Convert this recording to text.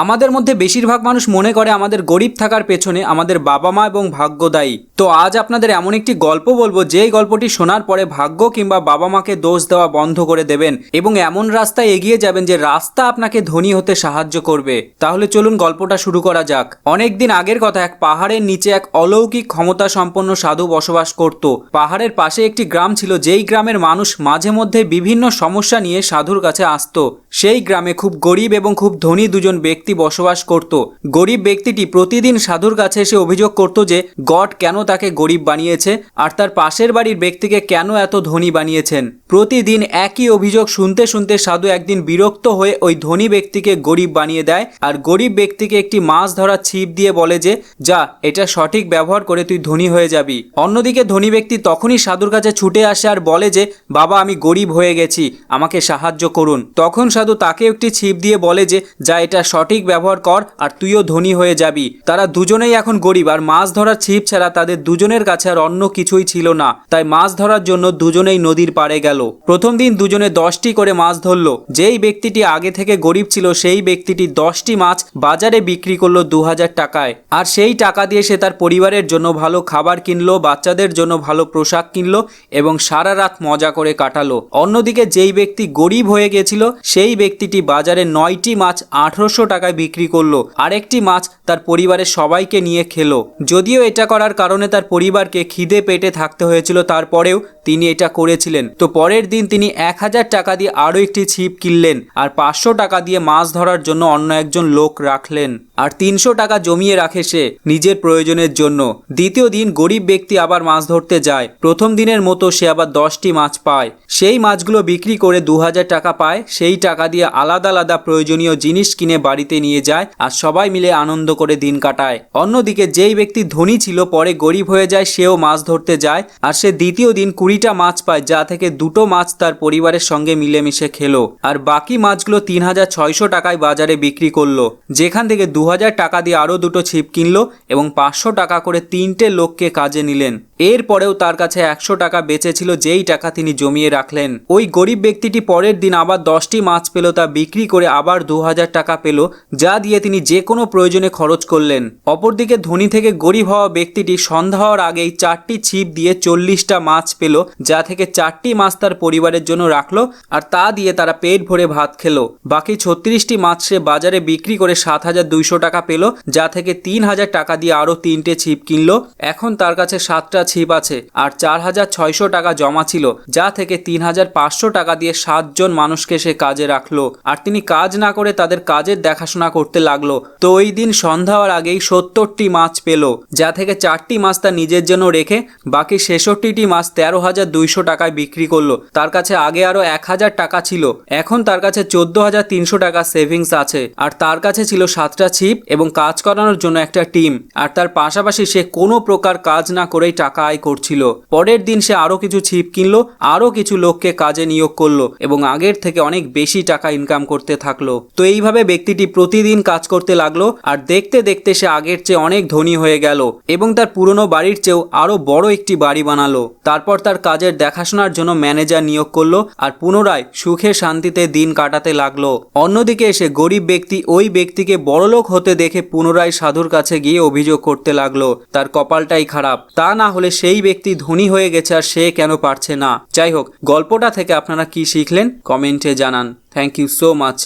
আমাদের মধ্যে বেশিরভাগ মানুষ মনে করে আমাদের গরিব থাকার পেছনে আমাদের বাবা মা এবং ভাগ্য দায়ী। তো আজ আপনাদের এমন একটি গল্প বলবো যেই গল্পটি শোনার পরে ভাগ্য কিংবা বাবা মাকে দোষ দেওয়া বন্ধ করে দেবেন এবং এমন রাস্তায় এগিয়ে যাবেন যে রাস্তা আপনাকে ধনী হতে সাহায্য করবে। তাহলে চলুন গল্পটা শুরু করা যাক। অনেকদিন আগের কথা, এক পাহাড়ের নিচে এক অলৌকিক ক্ষমতা সম্পন্ন সাধু বসবাস করত। পাহাড়ের পাশে একটি গ্রাম ছিল, যেই গ্রামের মানুষ মাঝে মধ্যে বিভিন্ন সমস্যা নিয়ে সাধুর কাছে আসতো। সেই গ্রামে খুব গরিব এবং খুব ধনী দুজন ব্যক্তি বসবাস করত। গরিব ব্যক্তিটি প্রতিদিন সাধুর কাছে এসে অভিযোগ করত যে গড কেন তাকে গরিব বানিয়েছে আর তার পাশের বাড়ির ব্যক্তিকে কেন এত ধনী বানিয়েছেন। প্রতিদিন একই অভিযোগ শুনতে শুনতে সাধু একদিন বিরক্ত হয়ে ওই ধনী ব্যক্তিকে গরিব বানিয়ে দেয় আর গরিব ব্যক্তিকে একটি মাছ ধরার ছিপ দিয়ে বলে যে যা, এটা সঠিক ব্যবহার করে তুই ধনী হয়ে যাবি। অন্যদিকে ধনী ব্যক্তি তখনই সাধুর কাছে ছুটে আসে আর বলে যে বাবা, আমি গরিব হয়ে গেছি, আমাকে সাহায্য করুন। তখন সাধু তাকে একটি ছিপ দিয়ে বলে যে যা, এটা সঠিক ব্যবহার কর আর তুইও ধনী হয়ে যাবি। তারা দুজনেই এখন গরিব আর মাছ ধরার ছিপ ছাড়া তাদের দুজনের কাছে আর অন্য কিছুই ছিল না। তাই মাছ ধরার জন্য দুজনেই নদীর পাড়ে গেল। প্রথম দিন দুজনে 10টি করে মাছ ধরলো। যেই ব্যক্তিটি আগে থেকে গরিব ছিল সেই ব্যক্তিটি 10টি মাছ বাজারে বিক্রি করলো 2000 টাকায়। আর সেই টাকা দিয়ে সে তার পরিবারের জন্য ভালো খাবার কিনলো, বাচ্চাদের জন্য ভালো পোশাক কিনলো এবং সারা রাত মজা করে কাটালো। অন্যদিকে যেই ব্যক্তি গরিব হয়ে গেছিল সেই ব্যক্তিটি বাজারে 9টি মাছ 1800 টাকায় বিক্রি করলো। আরেকটি মাছ তার পরিবারের সবাইকে নিয়ে খেলো। যদিও এটা করার কারণে তার পরিবারকে খিদে পেটে থাকতে হয়েছিল, তারপরেও তিনি এটা করেছিলেন। তো পরের দিন তিনি 1000 টাকা দিয়ে আরও একটি ছিপ কিনলেন আর 500 টাকা দিয়ে মাছ ধরার জন্য অন্য একজন লোক রাখলেন আর 300 টাকা জমিয়ে রাখে সে নিজের প্রয়োজনের জন্য। দ্বিতীয় দিন গরিব ব্যক্তি আবার মাছ ধরতে যায়। প্রথম দিনের মতো সে আবার 10টি মাছ পায়। সেই মাছগুলো বিক্রি করে 2000 টাকা পায়। সেই টাকা দিয়ে আলাদা আলাদা প্রয়োজনীয় জিনিস কিনে বাড়িতে নিয়ে যায় আর সবাই মিলে আনন্দ করে দিন কাটায়। অন্যদিকে যেই ব্যক্তি ধনী ছিল পরে গরিব হয়ে যায়, সেও মাছ ধরতে যায় আর সে দ্বিতীয় দিন 20টা মাছ পায়, যা থেকে 2টো মাছ তার পরিবারের সঙ্গে মিলেমিশে খেলো আর বাকি মাছগুলো 3600 টাকায় বাজারে বিক্রি করলো। যেখান থেকে 2000 টাকা দিয়ে আরও 2টো ছিপ কিনলো এবং 500 টাকা করে 3টে লোককে কাজে নিলেন। এরপরেও তার কাছে 100 টাকা বেঁচে ছিল, যেই টাকা তিনি জমিয়ে রাখলেন। ওই গরিব ব্যক্তিটি পরের দিন আবার 10টি মাছ পেল, তা বিক্রি করে আবার 2000 টাকা পেল, যা দিয়ে তিনি যে কোনো প্রয়োজনে খরচ করলেন। অপরদিকে ধনী থেকে গরিব হওয়া ব্যক্তিটি সন্ধ্যা হওয়ার আগেই 4টি ছিপ দিয়ে 40টা মাছ পেল, যা থেকে 4টি মাছ তার পরিবারের জন্য রাখলো আর তা দিয়ে তারা পেট ভরে ভাত খেলো। বাকি 36টি মাছ সে বাজারে বিক্রি করে 7200 টাকা পেল, যা থেকে 3000 টাকা দিয়ে আরও 3টে ছিপ কিনলো। এখন তার কাছে 7টা ছিপ আছে আর 4600 টাকা জমা ছিল, যা থেকে 3500 টাকা দিয়ে 7 জন মানুষকে সে কাজে রাখলো আর তিনি কাজ না করে তাদের কাজের দেখাশোনা করতে লাগলো। তো ওই দিন সন্ধ্যা হওয়ার আগেই 70টি মাছ পেল, যা থেকে 4টি মাছ তার নিজের জন্য রেখে বাকি 66টি মাছ 13200 টাকায় বিক্রি করলো। তার কাছে আগে আরো 1000 টাকা ছিল, এখন তার কাছে 14300 টাকা সেভিংস আছে আর তার কাছে ছিল 7টা ছিপ এবং কাজ করানোর জন্য একটা টিম। আর তার পাশাপাশি সে কোনো প্রকার কাজ না করেই টাকা আয় করছিল। পরের দিন সে আরো কিছু ছিপ কিনলো, আরো কিছু লোককে কাজে নিয়োগ করলো এবং আগের থেকে অনেক বেশি টাকা ইনকাম করতে থাকলো। তো এইভাবে ব্যক্তিটি প্রতিদিন কাজ করতে লাগলো আর দেখতে দেখতে সে আগের চেয়ে অনেক ধনী হয়ে গেল এবং তার পুরনো বাড়ির চেয়েও আরো বড় একটি বাড়ি বানালো। তারপর তার কাজের দেখাশোনার জন্য ম্যানেজার নিয়োগ করলো আর পুনরায় সুখে শান্তিতে দিন কাটাতে লাগলো। অন্যদিকে এসে গরিব ব্যক্তি ওই ব্যক্তিকে বড়লোক হতে দেখে পুনরায় সাধুর কাছে গিয়ে অভিযোগ করতে লাগলো তার কপালটাই খারাপ, তা না হলে সেই ব্যক্তি ধনী হয়ে গেছে আর সে কেন পারছে না। যাই হোক, গল্পটা থেকে আপনারা কি শিখলেন কমেন্টে জানান। Thank you so much.